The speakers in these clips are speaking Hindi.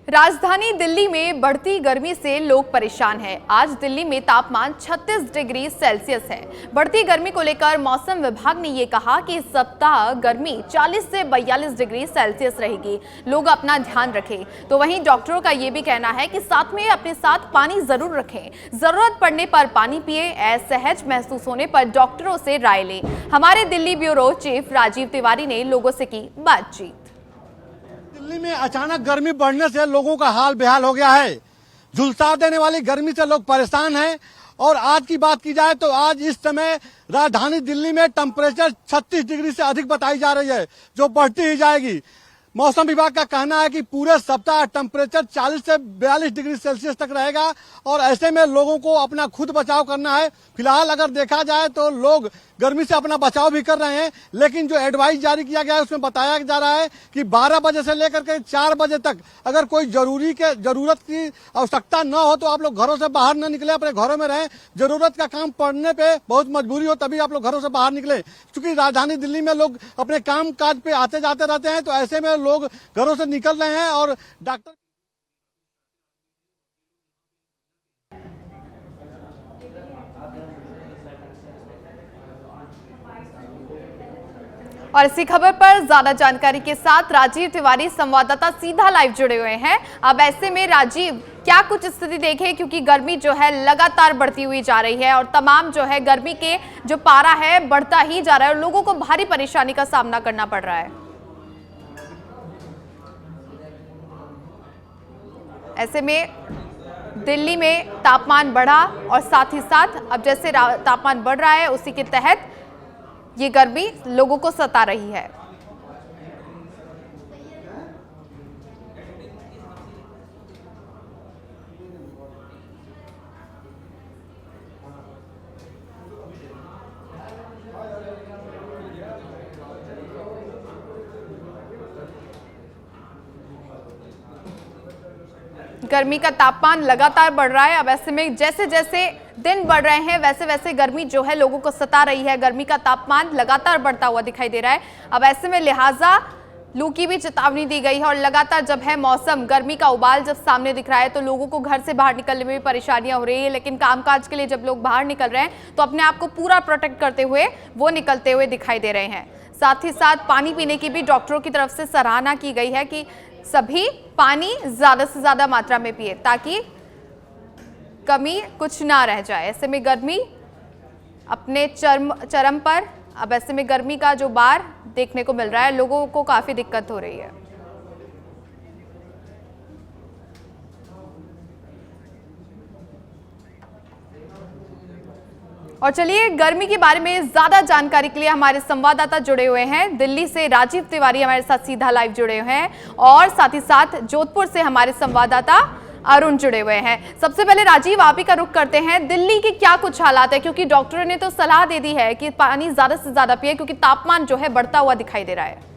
राजधानी दिल्ली में बढ़ती गर्मी से लोग परेशान हैं। आज दिल्ली में तापमान 36 डिग्री सेल्सियस है। बढ़ती गर्मी को लेकर मौसम विभाग ने ये कहा कि इस सप्ताह गर्मी 40 से 42 डिग्री सेल्सियस रहेगी। लोग अपना ध्यान रखें। तो वहीं डॉक्टरों का ये भी कहना है कि साथ में अपने साथ पानी जरूर रखें। जरूरत पड़ने पर पानी पिए। असहज महसूस होने पर डॉक्टरों से राय लें। हमारे दिल्ली ब्यूरो चीफ राजीव तिवारी ने लोगों से की बातचीत। दिल्ली में अचानक गर्मी बढ़ने से लोगों का हाल बेहाल हो गया है। झुलसा देने वाली गर्मी से लोग परेशान हैं। और आज की बात की जाए तो आज इस समय राजधानी दिल्ली में टेम्परेचर 36 डिग्री से अधिक बताई जा रही है, जो बढ़ती ही जाएगी। मौसम विभाग का कहना है कि पूरे सप्ताह टेम्परेचर 40 से 42 डिग्री सेल्सियस तक रहेगा और ऐसे में लोगों को अपना खुद बचाव करना है। फिलहाल अगर देखा जाए तो लोग गर्मी से अपना बचाव भी कर रहे हैं, लेकिन जो एडवाइस जारी किया गया है उसमें बताया जा रहा है कि 12 बजे से लेकर के 4 बजे तक अगर कोई जरूरत की आवश्यकता न हो तो आप लोग घरों से बाहर न निकले, अपने घरों में रहें। जरूरत का काम पड़ने पे बहुत मजबूरी हो तभी आप लोग घरों से बाहर निकले, क्योंकि राजधानी दिल्ली में लोग अपने काम काज पे आते जाते रहते हैं, तो ऐसे में लोग घरों से निकल रहे हैं। और डॉक्टर और इसी खबर पर ज्यादा जानकारी के साथ राजीव तिवारी संवाददाता सीधा लाइव जुड़े हुए हैं। अब ऐसे में राजीव, क्या कुछ स्थिति देखें, क्योंकि गर्मी जो है लगातार बढ़ती हुई जा रही है और तमाम जो है गर्मी के जो पारा है बढ़ता ही जा रहा है और लोगों को भारी परेशानी का सामना करना पड़ रहा है। ऐसे में दिल्ली में तापमान बढ़ा और साथ ही साथ अब जैसे तापमान बढ़ रहा है उसी के तहत ये गर्मी लोगों को सता रही है। गर्मी का तापमान लगातार बढ़ रहा है। अब ऐसे में जैसे जैसे दिन बढ़ रहे हैं वैसे वैसे गर्मी जो है लोगों को सता रही है। गर्मी का तापमान लगातार बढ़ता हुआ दिखाई दे रहा है। अब ऐसे में लिहाजा लू की भी चेतावनी दी गई है और लगातार जब है मौसम गर्मी का उबाल जब सामने दिख रहा है तो लोगों को घर से बाहर निकलने में भी परेशानियां हो रही है। लेकिन कामकाज के लिए जब लोग बाहर निकल रहे हैं तो अपने आप को पूरा प्रोटेक्ट करते हुए वो निकलते हुए दिखाई दे रहे हैं। साथ ही साथ पानी पीने की भी डॉक्टरों की तरफ से सराहना की गई है कि सभी पानी ज्यादा से ज्यादा मात्रा में पिए ताकि कमी कुछ ना रह जाए। ऐसे में गर्मी अपने चरम पर। अब ऐसे में गर्मी का जो बार देखने को मिल रहा है, लोगों को काफी दिक्कत हो रही है। और चलिए गर्मी के बारे में ज्यादा जानकारी के लिए हमारे संवाददाता जुड़े हुए हैं। दिल्ली से राजीव तिवारी हमारे साथ सीधा लाइव जुड़े हुए हैं और साथ ही साथ जोधपुर से हमारे संवाददाता अरुण जुड़े हुए हैं। सबसे पहले राजीव, आप ही का रुख करते हैं। दिल्ली के क्या कुछ हालात है, क्योंकि डॉक्टरों ने तो सलाह दे दी है कि पानी ज्यादा से ज्यादा पिए क्योंकि तापमान जो है बढ़ता हुआ दिखाई दे रहा है।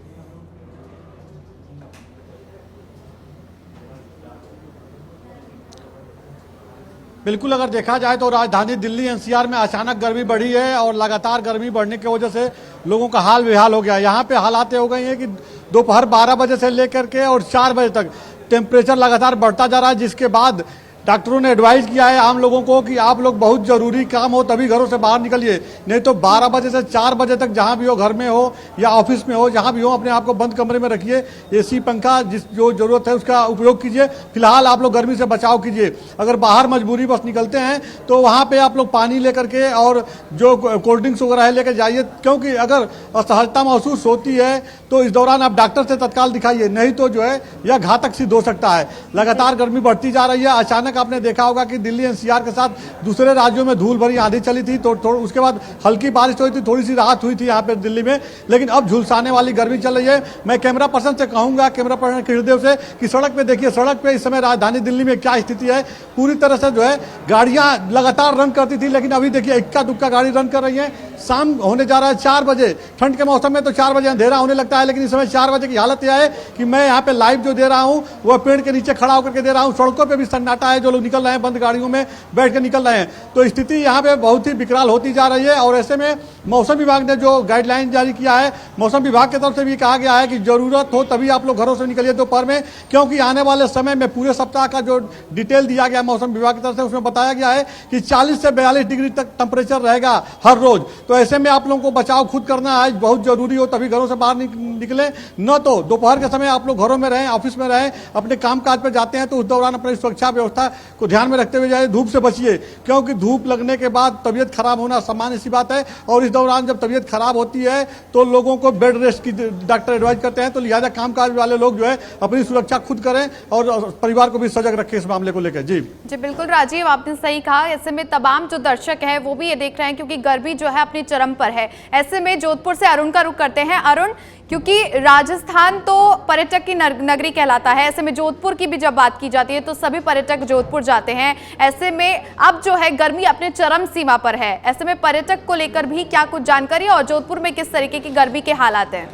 बिल्कुल, अगर देखा जाए तो राजधानी दिल्ली एनसीआर में अचानक गर्मी बढ़ी है और लगातार गर्मी बढ़ने की वजह से लोगों का हाल बेहाल हो गया है। यहाँ पे हालात हो गई हैं कि दोपहर 12 बजे से लेकर के और 4 बजे तक टेम्परेचर लगातार बढ़ता जा रहा है, जिसके बाद डॉक्टरों ने एडवाइस किया है आम लोगों को कि आप लोग बहुत जरूरी काम हो तभी घरों से बाहर निकलिए, नहीं तो 12 बजे से 4 बजे तक जहां भी हो, घर में हो या ऑफिस में हो, जहां भी हो, अपने आप को बंद कमरे में रखिए। एसी पंखा जो जरूरत है उसका उपयोग कीजिए। फिलहाल आप लोग गर्मी से बचाव कीजिए। अगर बाहर मजबूरी बस निकलते हैं तो वहाँ पे आप लोग पानी लेकर के और जो कोल्ड ड्रिंक्स वगैरह है लेकर जाइए, क्योंकि अगर असहजता महसूस होती है तो इस दौरान आप डॉक्टर से तत्काल दिखाइए, नहीं तो जो है यह घातक सिद्ध हो सकता है। लगातार गर्मी बढ़ती जा रही है। अचानक आपने देखा होगा कि दिल्ली एनसीआर के साथ दूसरे राज्यों में धूल भरी आंधी चली थी, तो उसके बाद हल्की बारिश हुई थी, थोड़ी सी राहत हुई थी यहाँ पे दिल्ली में, लेकिन अब झुलसाने वाली गर्मी चल रही है। मैं कैमरा पर्सन से कहूंगा, कैमरा पर्सन कृष्णदेव से, कि सड़क पे देखिए, सड़क पे इस समय राजधानी दिल्ली में क्या स्थिति है। पूरी तरह से जो है गाड़ियां लगातार रन करती थी, लेकिन अभी देखिए इक्का दुक्का गाड़ी रन कर रही है। शाम होने जा रहा है 4 बजे। ठंड के मौसम में तो 4 बजे अंधेरा होने लगता है, लेकिन इस समय 4 बजे की हालत यह है कि मैं यहाँ पे लाइव जो दे रहा हूँ वह पेड़ के नीचे खड़ा होकर के दे रहा हूँ। सड़कों पे भी सन्नाटा है, जो लोग निकल रहे हैं बंद गाड़ियों में बैठ के निकल रहे हैं। तो स्थिति यहाँ पे बहुत ही विकराल होती जा रही है। और ऐसे में मौसम विभाग ने जो गाइडलाइन जारी किया है, मौसम विभाग की तरफ से भी कहा गया है कि जरूरत हो तभी आप लोग घरों से निकलिए दोपहर में, क्योंकि आने वाले समय में पूरे सप्ताह का जो डिटेल दिया गया मौसम विभाग की तरफ से उसमें बताया गया है कि 40 से 42 डिग्री तक टेम्परेचर रहेगा हर रोज। तो ऐसे में आप लोगों को बचाव खुद करना है, बहुत जरूरी हो तभी घरों से बाहर निकले, न तो दोपहर के समय आप लोग घरों में रहें, ऑफिस में रहें, अपने काम काज पर जाते हैं तो उस दौरान अपनी सुरक्षा व्यवस्था को ध्यान में रखते हुए जाए। धूप से बचिए, क्योंकि धूप लगने के बाद तबीयत खराब होना सामान्य सी बात है। और इस दौरान जब तबीयत खराब होती है तो लोगों को बेड रेस्ट की डॉक्टर एडवाइज करते हैं। तो लिहाजा कामकाज वाले लोग जो है अपनी सुरक्षा खुद करें और परिवार को भी सजग रखें इस मामले को लेकर। जी बिल्कुल राजीव, आपने सही कहा। ऐसे में तमाम जो दर्शक है वो भी ये देख रहे हैं, क्योंकि गर्मी जो है अपनी चरम पर है। ऐसे में जोधपुर से अरुण का रुख करते हैं। अरुण, क्योंकि राजस्थान तो पर्यटक की नगरी कहलाता है, ऐसे में जोधपुर की भी जब बात की जाती है तो सभी पर्यटक जोधपुर जाते हैं। ऐसे में अब जो है गर्मी अपने चरम सीमा पर है, ऐसे में पर्यटक को लेकर भी क्या कुछ जानकारी और जोधपुर में किस तरीके की गर्मी के हालात हैं?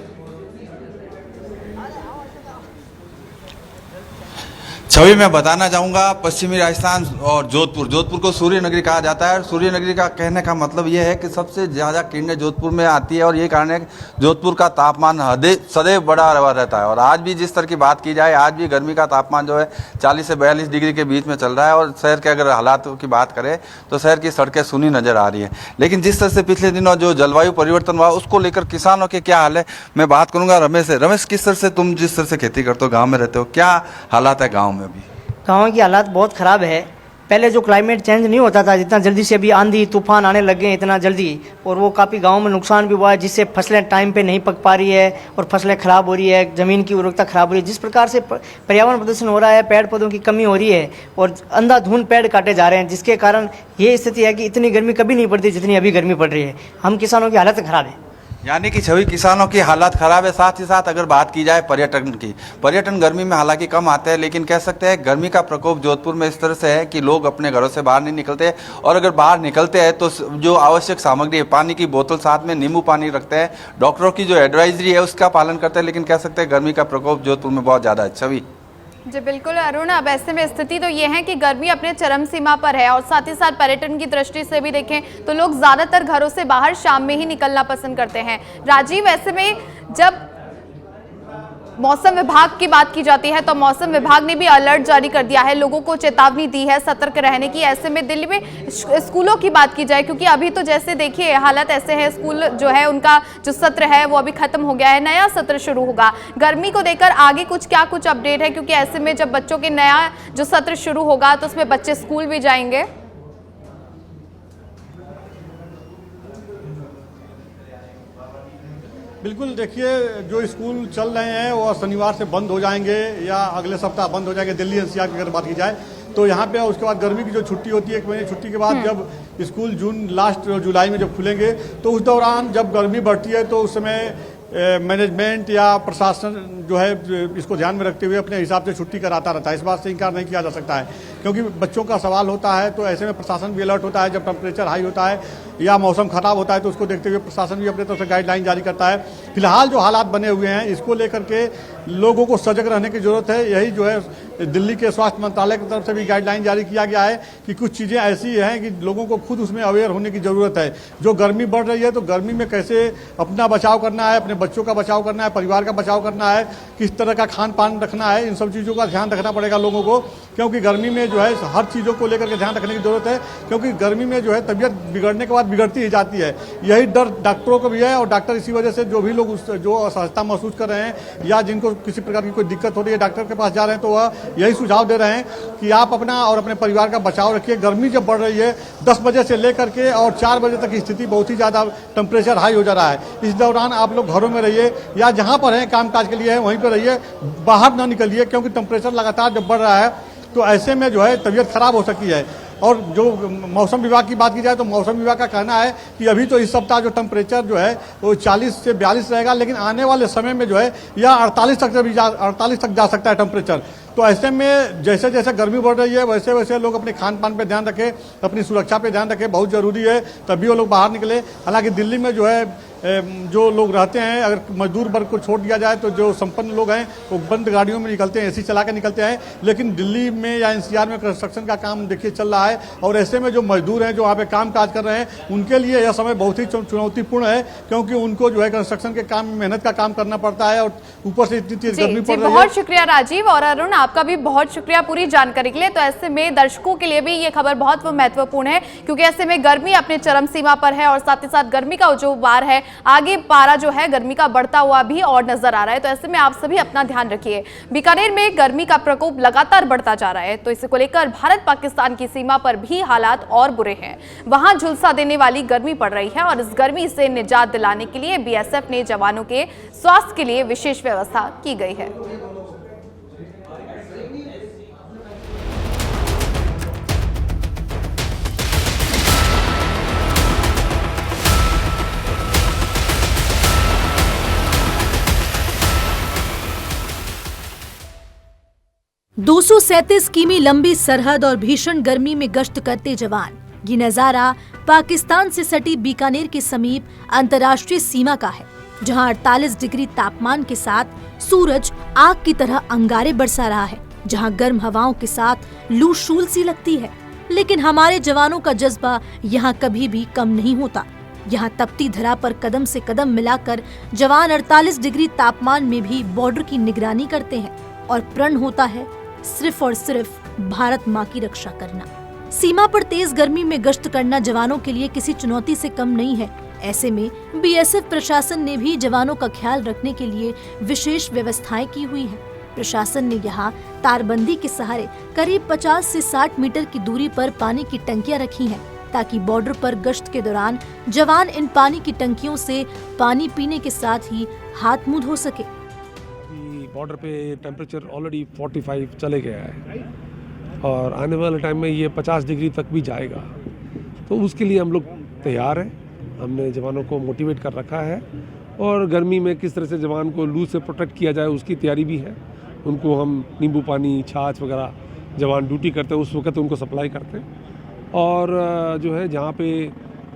छवि मैं बताना चाहूँगा, पश्चिमी राजस्थान और जोधपुर को सूर्य नगरी कहा जाता है। सूर्य नगरी का कहने का मतलब यह है कि सबसे ज़्यादा किरणें जोधपुर में आती है और ये कारण है कि जोधपुर का तापमान सदैव बढ़ा रहता है। और आज भी जिस तरह की बात की जाए, आज भी गर्मी का तापमान जो है 40 से 42 डिग्री के बीच में चल रहा है। और शहर के अगर हालात की बात करें तो शहर की सड़कें सूनी नज़र आ रही है। लेकिन जिस तरह से पिछले दिनों जो जलवायु परिवर्तन हुआ उसको लेकर किसानों के क्या हाल है, मैं बात करूँगा रमेश से। रमेश, किस तरह से तुम जिस तरह से खेती करते हो, गाँव में रहते हो, क्या हालात है गाँव में? गाँव की हालात बहुत ख़राब है। पहले जो क्लाइमेट चेंज नहीं होता था, जितना जल्दी से अभी आंधी तूफान आने लग गए इतना जल्दी, और वो काफ़ी गाँव में नुकसान भी हुआ है, जिससे फसलें टाइम पे नहीं पक पा रही है और फसलें ख़राब हो रही है, ज़मीन की उर्वरकता ख़राब हो रही है। जिस प्रकार से पर्यावरण प्रदूषण हो रहा है, पेड़ पौधों की कमी हो रही है और अंधाधुंध पेड़ काटे जा रहे हैं, जिसके कारण ये स्थिति है कि इतनी गर्मी कभी नहीं पड़ती जितनी अभी गर्मी पड़ रही है। हम किसानों की हालत ख़राब है। यानी कि छवि किसानों की हालत खराब है। साथ ही साथ अगर बात की जाए पर्यटन की, पर्यटन गर्मी में हालांकि कम आते हैं, लेकिन कह सकते हैं गर्मी का प्रकोप जोधपुर में इस तरह से है कि लोग अपने घरों से बाहर नहीं निकलते। और अगर बाहर निकलते हैं तो जो आवश्यक सामग्री है, पानी की बोतल साथ में नींबू पानी रखते हैं, डॉक्टरों की जो एडवाइजरी है उसका पालन करते हैं। लेकिन कह सकते हैं गर्मी का प्रकोप जोधपुर में बहुत ज़्यादा है। छवि जी बिल्कुल अरुण, अब ऐसे में स्थिति तो ये है कि गर्मी अपने चरम सीमा पर है और साथ ही साथ पर्यटन की दृष्टि से भी देखें तो लोग ज्यादातर घरों से बाहर शाम में ही निकलना पसंद करते हैं। राजीव, ऐसे में जब मौसम विभाग की बात की जाती है तो मौसम विभाग ने भी अलर्ट जारी कर दिया है, लोगों को चेतावनी दी है सतर्क रहने की। ऐसे में दिल्ली में स्कूलों की बात की जाए, क्योंकि अभी तो जैसे देखिए हालत ऐसे है, स्कूल जो है उनका जो सत्र है वो अभी खत्म हो गया है, नया सत्र शुरू होगा। गर्मी को लेकर आगे क्या कुछ अपडेट है, क्योंकि ऐसे में जब बच्चों के नया जो सत्र शुरू होगा तो उसमें बच्चे स्कूल भी जाएंगे? बिल्कुल, देखिए जो स्कूल चल रहे हैं वो शनिवार से बंद हो जाएंगे या अगले सप्ताह बंद हो जाएंगे। दिल्ली एनसीआर की अगर बात की जाए तो यहाँ पे उसके बाद गर्मी की जो छुट्टी होती है, 1 महीने छुट्टी के बाद जब स्कूल जून लास्ट जुलाई में जब खुलेंगे तो उस दौरान जब गर्मी बढ़ती है तो उस समय मैनेजमेंट या प्रशासन जो है इसको ध्यान में रखते हुए अपने हिसाब से छुट्टी कराता रहता है। इस बात से इनकार नहीं किया जा सकता है, क्योंकि बच्चों का सवाल होता है तो ऐसे में प्रशासन भी अलर्ट होता है। जब टेम्परेचर हाई होता है या मौसम खराब होता है तो उसको देखते हुए प्रशासन भी अपने तरफ से गाइडलाइन जारी करता है। फिलहाल जो हालात बने हुए हैं इसको लेकर के लोगों को सजग रहने की जरूरत है। यही जो है दिल्ली के स्वास्थ्य मंत्रालय की तरफ से भी गाइडलाइन जारी किया गया है कि कुछ चीज़ें ऐसी हैं कि लोगों को खुद उसमें अवेयर होने की ज़रूरत है। जो गर्मी बढ़ रही है तो गर्मी में कैसे अपना बचाव करना है, अपने बच्चों का बचाव करना है, परिवार का बचाव करना है, किस तरह का खान पान रखना है, इन सब चीज़ों का ध्यान रखना पड़ेगा लोगों को, क्योंकि गर्मी में जो है हर चीज़ों को लेकर के ध्यान रखने की ज़रूरत है। क्योंकि गर्मी में जो है तबीयत बिगड़ने के बाद बिगड़ती ही जाती है। यही डर डॉक्टरों को भी है और डॉक्टर इसी वजह से जो भी लोग जो असहजता महसूस कर रहे हैं या जिनको किसी प्रकार की कोई दिक्कत हो रही है डॉक्टर के पास जा रहे हैं तो वह यही सुझाव दे रहे हैं कि आप अपना और अपने परिवार का बचाव रखिए। गर्मी जब बढ़ रही है 10 बजे से लेकर के और 4 बजे तक की स्थिति बहुत ही ज़्यादा टेम्परेचर हाई हो जा रहा है। इस दौरान आप लोग घरों में रहिए या जहाँ पर हैं काम काज के लिए है वहीं पर रहिए, बाहर ना निकलिए, क्योंकि टेम्परेचर लगातार जब बढ़ रहा है तो ऐसे में जो है तबीयत खराब हो सकती है। और जो मौसम विभाग की बात की जाए तो मौसम विभाग का कहना है कि अभी तो इस सप्ताह जो टेम्परेचर जो है वो 40 से 42 रहेगा, लेकिन आने वाले समय में जो है यह 48 तक जा सकता है टेम्परेचर। तो ऐसे में जैसे जैसे गर्मी बढ़ रही है वैसे वैसे लोग अपने खान पान पे ध्यान रखें, अपनी सुरक्षा पे ध्यान रखें, बहुत ज़रूरी है, तभी वो लोग बाहर निकले। हालांकि दिल्ली में जो है जो लोग रहते हैं, अगर मजदूर वर्ग को छोड़ दिया जाए तो जो संपन्न लोग हैं वो बंद गाड़ियों में निकलते हैं, एसी चला के निकलते हैं। लेकिन दिल्ली में या एनसीआर में कंस्ट्रक्शन का काम देखिए चल रहा है, और ऐसे में जो मजदूर हैं जो वहाँ पे काम काज कर रहे हैं उनके लिए यह समय बहुत ही चुनौतीपूर्ण है, क्योंकि उनको जो है कंस्ट्रक्शन के काम में मेहनत का काम करना पड़ता है, और ऊपर से इतनी तेज गर्मी पड़ रही है। बहुत शुक्रिया राजीव, और अरुण आपका भी बहुत शुक्रिया पूरी जानकारी के लिए। तो ऐसे में दर्शकों के लिए भी ये खबर बहुत महत्वपूर्ण है, क्योंकि ऐसे में गर्मी अपने चरम सीमा पर है, और साथ ही साथ गर्मी का जो वार है, आगे पारा जो है गर्मी का बढ़ता हुआ भी और नजर आ रहा है। तो ऐसे में आप सभी अपना ध्यान रखिए। बीकानेर में गर्मी का प्रकोप लगातार बढ़ता जा रहा है, तो इसे को लेकर भारत पाकिस्तान की सीमा पर भी हालात और बुरे हैं। वहां झुलसा देने वाली गर्मी पड़ रही है, और इस गर्मी से निजात दिलाने के लिए बीएसएफ ने जवानों के स्वास्थ्य के लिए विशेष व्यवस्था की गई है। दो 237 किमी लंबी सरहद और भीषण गर्मी में गश्त करते जवान। ये नजारा पाकिस्तान से सटी बीकानेर के समीप अंतर्राष्ट्रीय सीमा का है, जहां 48 डिग्री तापमान के साथ सूरज आग की तरह अंगारे बरसा रहा है, जहां गर्म हवाओं के साथ लू शूल सी लगती है। लेकिन हमारे जवानों का जज्बा यहाँ कभी भी कम नहीं होता। यहाँ तपती धरा पर कदम से कदम मिलाकर जवान 48 डिग्री तापमान में भी बॉर्डर की निगरानी करते हैं, और प्रण होता है सिर्फ और सिर्फ भारत माँ की रक्षा करना। सीमा पर तेज गर्मी में गश्त करना जवानों के लिए किसी चुनौती से कम नहीं है। ऐसे में बीएसएफ प्रशासन ने भी जवानों का ख्याल रखने के लिए विशेष व्यवस्थाएं की हुई है। प्रशासन ने यहाँ तारबंदी के सहारे करीब 50 से 60 मीटर की दूरी पर पानी की टंकियां रखी हैं, ताकि बॉर्डर पर गश्त के दौरान जवान इन पानी की टंकियों से पानी पीने के साथ ही हाथ मुंह धो सके। बॉर्डर पे टेम्परेचर ऑलरेडी 45 चले गया है, और आने वाले टाइम में ये 50 डिग्री तक भी जाएगा, तो उसके लिए हम लोग तैयार हैं। हमने जवानों को मोटिवेट कर रखा है, और गर्मी में किस तरह से जवान को लू से प्रोटेक्ट किया जाए उसकी तैयारी भी है। उनको हम नींबू पानी, छाछ वगैरह जवान ड्यूटी करते हैं उस वक्त उनको सप्लाई करते हैं, और जो है जहाँ पे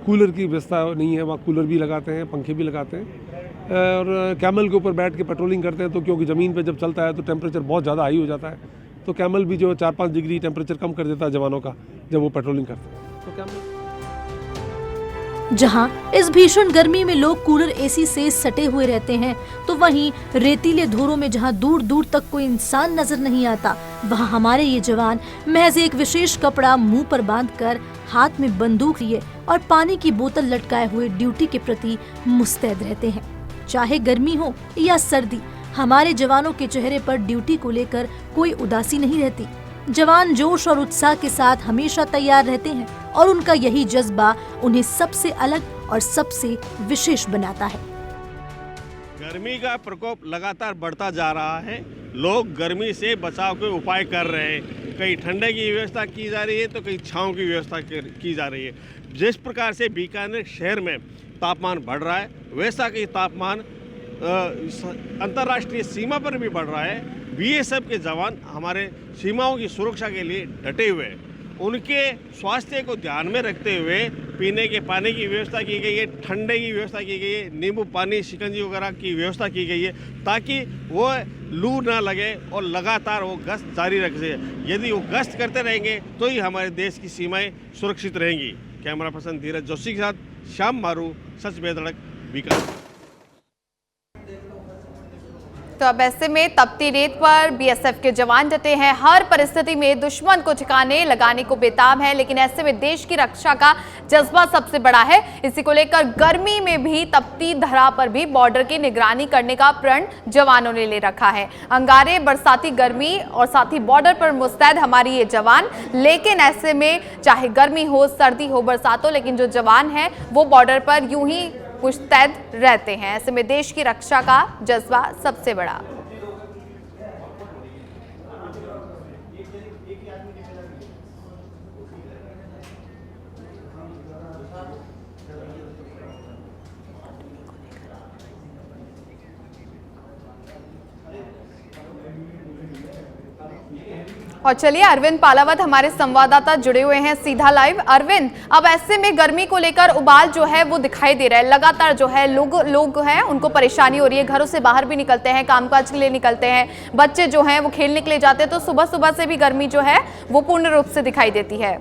कूलर की व्यवस्था नहीं है वहाँ कूलर भी लगाते हैं, पंखे भी लगाते हैं, और कैमल के ऊपर बैठ के पेट्रोलिंग करते हैं। तो क्योंकि ज़मीन पे जब चलता है तो टेम्परेचर बहुत ज़्यादा हाई हो जाता है, तो कैमल भी जो 4-5 डिग्री टेम्परेचर कम कर देता है जवानों का जब वो पेट्रोलिंग करते हैं। तो कैमल जहां इस भीषण गर्मी में लोग कूलर एसी से सटे हुए रहते हैं, तो वहीं रेतीले धोरों में जहां दूर दूर तक कोई इंसान नजर नहीं आता, वहां हमारे ये जवान महज एक विशेष कपड़ा मुंह पर बांधकर हाथ में बंदूक लिए और पानी की बोतल लटकाए हुए ड्यूटी के प्रति मुस्तैद रहते हैं। चाहे गर्मी हो या सर्दी, हमारे जवानों के चेहरे पर ड्यूटी को लेकर कोई उदासी नहीं रहती। जवान जोश और उत्साह के साथ हमेशा तैयार रहते हैं, और उनका यही जज्बा उन्हें सबसे अलग और सबसे विशेष बनाता है। गर्मी का प्रकोप लगातार बढ़ता जा रहा है। लोग गर्मी से बचाव के उपाय कर रहे हैं। कहीं ठंडे की व्यवस्था की जा रही है तो कहीं छांव की व्यवस्था की जा रही है। जिस प्रकार से बीकानेर शहर में तापमान बढ़ रहा है, वैसा कि तापमान अंतर्राष्ट्रीय सीमा पर भी बढ़ रहा है। बीएसएफ के जवान हमारे सीमाओं की सुरक्षा के लिए डटे हुए हैं। उनके स्वास्थ्य को ध्यान में रखते हुए पीने के पानी की व्यवस्था की गई है, ठंडे की व्यवस्था की गई है, नींबू पानी, शिकंजी वगैरह की व्यवस्था की गई है, ताकि वो लू ना लगे और लगातार वो गश्त जारी रख सके। यदि वो गश्त करते रहेंगे तो ही हमारे देश की सीमाएं सुरक्षित रहेंगी। कैमरा पर्सन धीरज जोशी के साथ श्याम मारू, सच बेधड़क, बीकानेर। तो अब ऐसे में तपती रेत पर बीएसएफ के जवान डटे हैं, हर परिस्थिति में दुश्मन को ठिकाने लगाने को बेताब है। लेकिन ऐसे में देश की रक्षा का जज्बा सबसे बड़ा है। इसी को लेकर गर्मी में भी, तपती धरा पर भी बॉर्डर की निगरानी करने का प्रण जवानों ने ले रखा है। अंगारे, बरसाती गर्मी और साथ ही बॉर्डर पर मुस्तैद हमारी ये जवान। लेकिन ऐसे में चाहे गर्मी हो, सर्दी हो, बरसात हो, लेकिन जो जवान है वो बॉर्डर पर यूं ही मुस्तैद रहते हैं। ऐसे में देश की रक्षा का जज्बा सबसे बड़ा। और चलिए अरविंद पालावत हमारे संवाददाता जुड़े हुए हैं सीधा लाइव। अरविंद, अब ऐसे में गर्मी को लेकर उबाल जो है वो दिखाई दे रहा है, लगातार जो है लोग हैं उनको परेशानी हो रही है, घरों से बाहर भी निकलते हैं, कामकाज के लिए निकलते हैं, बच्चे जो हैं वो खेलने के लिए जाते हैं, तो सुबह सुबह से भी गर्मी जो है वो पूर्ण रूप से दिखाई देती है।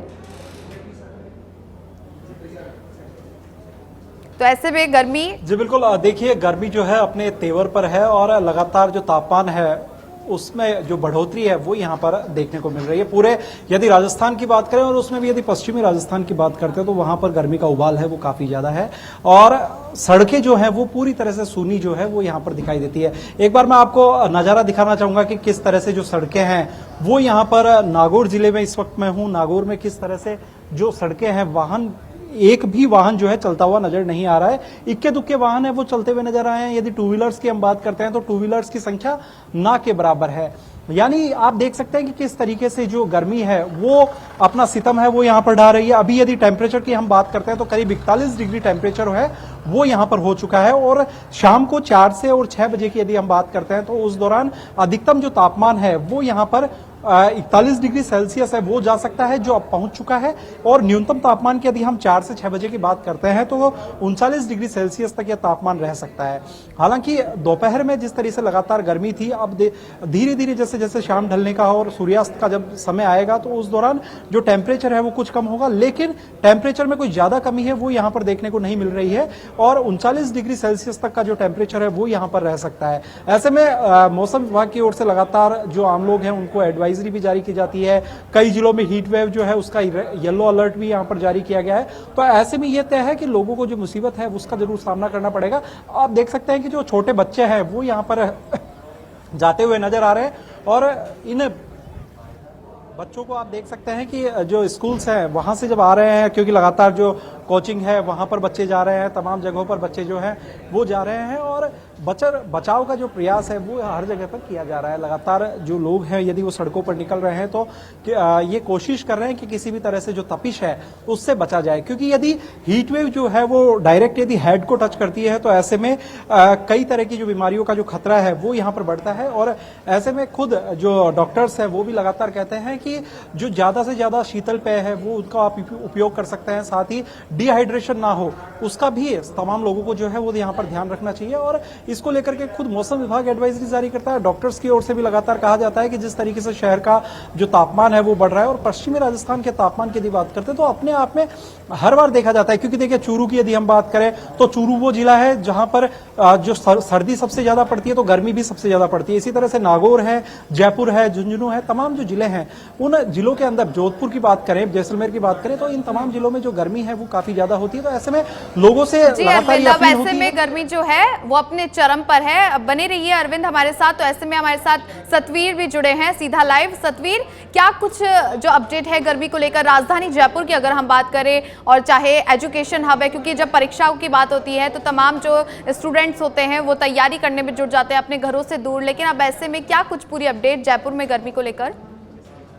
तो ऐसे में गर्मी जी बिल्कुल, देखिए गर्मी जो है अपने तेवर पर है और लगातार जो तापमान है उसमें जो बढ़ोतरी है वो यहाँ पर देखने को मिल रही है। पूरे यदि राजस्थान की बात करें और उसमें भी यदि पश्चिमी राजस्थान की बात करते हैं तो वहां पर गर्मी का उबाल है वो काफी ज्यादा है और सड़कें जो है वो पूरी तरह से सूनी जो है वो यहाँ पर दिखाई देती है। एक बार मैं आपको नजारा दिखाना चाहूंगा कि किस तरह से जो सड़कें हैं वो यहाँ पर नागौर जिले में इस वक्त मैं हूँ, नागौर में किस तरह से जो सड़कें हैं एक भी वाहन जो है चलता हुआ नजर नहीं आ रहा है, इक्के दुक्के वाहन है वो चलते हुए नजर आए हैं। यदि टू व्हीलर्स की हम बात करते हैं तो टू व्हीलर्स की संख्या ना के बराबर है। यानी आप देख सकते हैं कि किस तरीके से जो गर्मी है वो अपना सितम है वो यहाँ पर ढा रही है। अभी यदि टेम्परेचर की हम बात करते हैं तो करीब 41 डिग्री टेम्परेचर है वो यहाँ पर हो चुका है और शाम को 4 से और 6 बजे की यदि हम बात करते हैं तो उस दौरान अधिकतम जो तापमान है वो यहाँ पर 41 डिग्री सेल्सियस है वो जा सकता है, जो अब पहुंच चुका है। और न्यूनतम तापमान की यदि हम 4 से 6 बजे की बात करते हैं तो 39 डिग्री सेल्सियस तक यह तापमान रह सकता है। हालांकि दोपहर में जिस तरह से लगातार गर्मी थी, अब धीरे धीरे जैसे जैसे शाम ढलने का और सूर्यास्त का जब समय आएगा तो उस दौरान जो टेम्परेचर है वो कुछ कम होगा, लेकिन टेम्परेचर में कोई ज्यादा कमी है वो यहाँ पर देखने को नहीं मिल रही है और 39 डिग्री सेल्सियस तक का जो टेम्परेचर है वो यहाँ पर रह सकता है। ऐसे में मौसम विभाग की ओर से लगातार जो आम लोग हैं उनको एडवाइजरी भी जारी की जाती है। कई जिलों में हीट वेव जो है उसका येलो अलर्ट भी यहाँ पर जारी किया गया है। तो ऐसे में यह तय है कि लोगों को जो मुसीबत है उसका जरूर सामना करना पड़ेगा। आप देख सकते हैं कि जो छोटे बच्चे हैं वो यहाँ पर जाते हुए नजर आ रहे हैं और इन बच्चों को आप देख सकते हैं कि जो स्कूल्स हैं वहां से जब आ रहे हैं, क्योंकि लगातार जो कोचिंग है वहां पर बच्चे जा रहे हैं, तमाम जगहों पर बच्चे जो हैं वो जा रहे हैं और बचाव का जो प्रयास है वो हर जगह पर किया जा रहा है। लगातार जो लोग हैं यदि वो सड़कों पर निकल रहे हैं तो ये कोशिश कर रहे हैं कि किसी भी तरह से जो तपिश है उससे बचा जाए, क्योंकि यदि हीट वेव जो है वो डायरेक्ट यदि हेड को टच करती है तो ऐसे में कई तरह की जो बीमारियों का जो खतरा है वो यहाँ पर बढ़ता है। और ऐसे में खुद जो डॉक्टर्स है वो भी लगातार कहते हैं कि जो ज्यादा से ज्यादा शीतल पेय है वो उनका आप उपयोग कर सकते हैं, साथ ही डिहाइड्रेशन ना हो उसका भी तमाम लोगों को जो है वो यहाँ पर ध्यान रखना चाहिए। और इसको लेकर के खुद मौसम विभाग एडवाइजरी जारी करता है। डॉक्टर्स की ओर से भी लगातार कहा जाता है कि जिस तरीके से शहर का जो तापमान है वो बढ़ रहा है और पश्चिमी राजस्थान के तापमान की यदि बात करते हैं तो अपने आप में हर बार देखा जाता है, क्योंकि देखिए चूरू की यदि हम बात करें तो चूरू वो जिला है जहां पर जो सर्दी सबसे ज्यादा पड़ती है तो गर्मी भी सबसे ज्यादा पड़ती है। इसी तरह से नागौर है, जयपुर है, झुंझुनू है, तमाम जो जिले हैं उन जिलों के अंदर जोधपुर की बात करें, जैसलमेर की बात करें तो इन तमाम जिलों में जो गर्मी है वो काफी ज्यादा होती है। तो ऐसे में लोगों से ऐसे में गर्मी जो है वो अपने चरम पर है। अब बने रहिए अरविंद हमारे साथ। तो ऐसे में हमारे साथ सतवीर भी जुड़े हैं सीधा लाइव। सतवीर, क्या कुछ जो अपडेट है गर्मी को लेकर राजधानी जयपुर की अगर हम बात करें और चाहे एजुकेशन हब है, क्योंकि जब परीक्षाओं की बात होती है तो तमाम जो स्टूडेंट्स होते हैं वो तैयारी करने में जुट जाते हैं अपने घरों से दूर, लेकिन अब ऐसे में क्या कुछ पूरी अपडेट जयपुर में गर्मी को लेकर?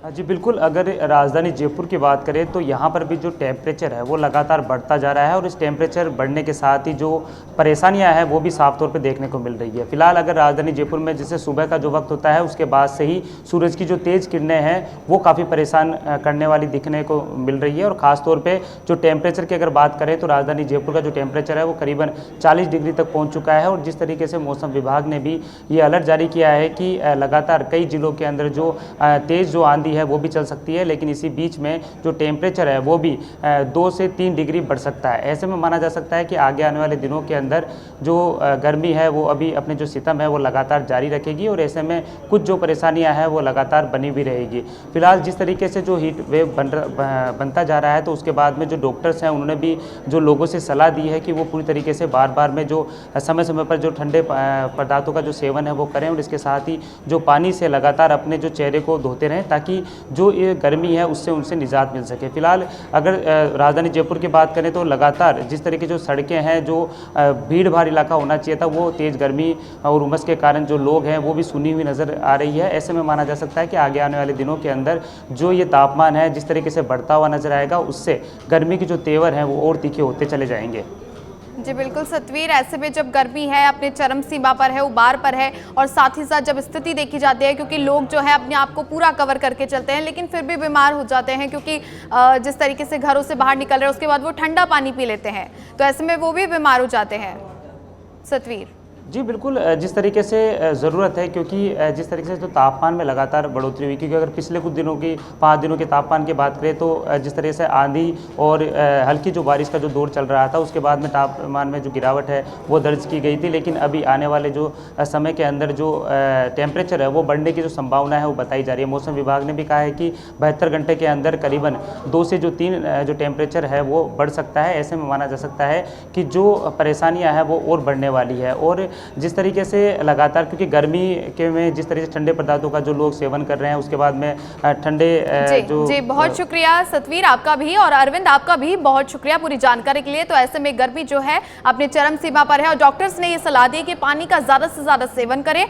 जी बिल्कुल, अगर राजधानी जयपुर की बात करें तो यहाँ पर भी जो टेम्परेचर है वो लगातार बढ़ता जा रहा है और इस टेम्परेचर बढ़ने के साथ ही जो परेशानियाँ हैं वो भी साफ तौर पे देखने को मिल रही है। फिलहाल अगर राजधानी जयपुर में जैसे सुबह का जो वक्त होता है उसके बाद से ही सूरज की जो तेज़ किरणें हैं वो काफ़ी परेशान करने वाली दिखने को मिल रही है। और ख़ास तौर पर जो टेम्परेचर की अगर बात करें तो राजधानी जयपुर का जो टेम्परेचर है वो करीबन 40 डिग्री तक पहुँच चुका है। और जिस तरीके से मौसम विभाग ने भी ये अलर्ट जारी किया है कि लगातार कई जिलों के अंदर जो तेज़ जो आंधी है वो भी चल सकती है, लेकिन इसी बीच में जो टेम्परेचर है वो भी 2 से 3 डिग्री बढ़ सकता है। ऐसे में माना जा सकता है कि आगे आने वाले दिनों के अंदर जो गर्मी है वो अभी अपने जो सितम है वो लगातार जारी रखेगी और ऐसे में कुछ जो परेशानियां हैं वो लगातार बनी भी रहेगी। फिलहाल जिस तरीके से जो हीट वेव बनता जा रहा है तो उसके बाद में जो डॉक्टर्स हैं उन्होंने भी जो लोगों से सलाह दी है कि वो पूरी तरीके से बार बार में जो समय समय पर जो ठंडे पदार्थों का जो सेवन है वो करें और इसके साथ ही जो पानी से लगातार अपने जो चेहरे को धोते रहें ताकि जो ये गर्मी है उससे उनसे निजात मिल सके। फिलहाल अगर राजधानी जयपुर की बात करें तो लगातार जिस तरीके जो सड़कें हैं जो भीड़ भाड़ इलाका होना चाहिए था वो तेज़ गर्मी और उमस के कारण जो लोग हैं वो भी सुनी हुई नज़र आ रही है। ऐसे में माना जा सकता है कि आगे आने वाले दिनों के अंदर जो ये तापमान है जिस तरीके से बढ़ता हुआ नजर आएगा उससे गर्मी के जो तेवर हैं वो और तीखे होते चले जाएंगे। जी बिल्कुल सतवीर, ऐसे में जब गर्मी है अपने चरम सीमा पर है, उबार पर है, और साथ ही साथ जब स्थिति देखी जाती है, क्योंकि लोग जो है अपने आप को पूरा कवर करके चलते हैं लेकिन फिर भी बीमार हो जाते हैं, क्योंकि जिस तरीके से घरों से बाहर निकल रहे हैं उसके बाद वो ठंडा पानी पी लेते हैं, तो ऐसे में वो भी बीमार हो जाते हैं। सतवीर जी बिल्कुल, जिस तरीके से ज़रूरत है, क्योंकि जिस तरीके से तो तापमान में लगातार बढ़ोतरी हुई, क्योंकि अगर पिछले कुछ दिनों की 5 दिनों के तापमान की बात करें तो जिस तरीके से आंधी और हल्की जो बारिश का जो दौर चल रहा था उसके बाद में तापमान में जो गिरावट है वो दर्ज की गई थी, लेकिन अभी आने वाले जो समय के अंदर जो टेम्परेचर है वो बढ़ने की जो संभावना है वो बताई जा रही है। मौसम विभाग ने भी कहा है कि 72 घंटे के अंदर करीबन 2 से 3 जो टेम्परेचर है वो बढ़ सकता है। ऐसे में माना जा सकता है कि जो परेशानियाँ हैं वो और बढ़ने वाली है। और जिस तरीके से लगातार, क्योंकि गर्मी के में जिस तरीके से ठंडे पदार्थों का जो लोग सेवन कर रहे हैं उसके बाद में ठंडे जी बहुत शुक्रिया सतवीर आपका भी, और अरविंद आपका भी बहुत शुक्रिया पूरी जानकारी के लिए। तो ऐसे में गर्मी जो है अपने चरम सीमा पर है और डॉक्टर्स ने ये सलाह दी कि पानी का ज़्यादा से ज़्यादा सेवन करें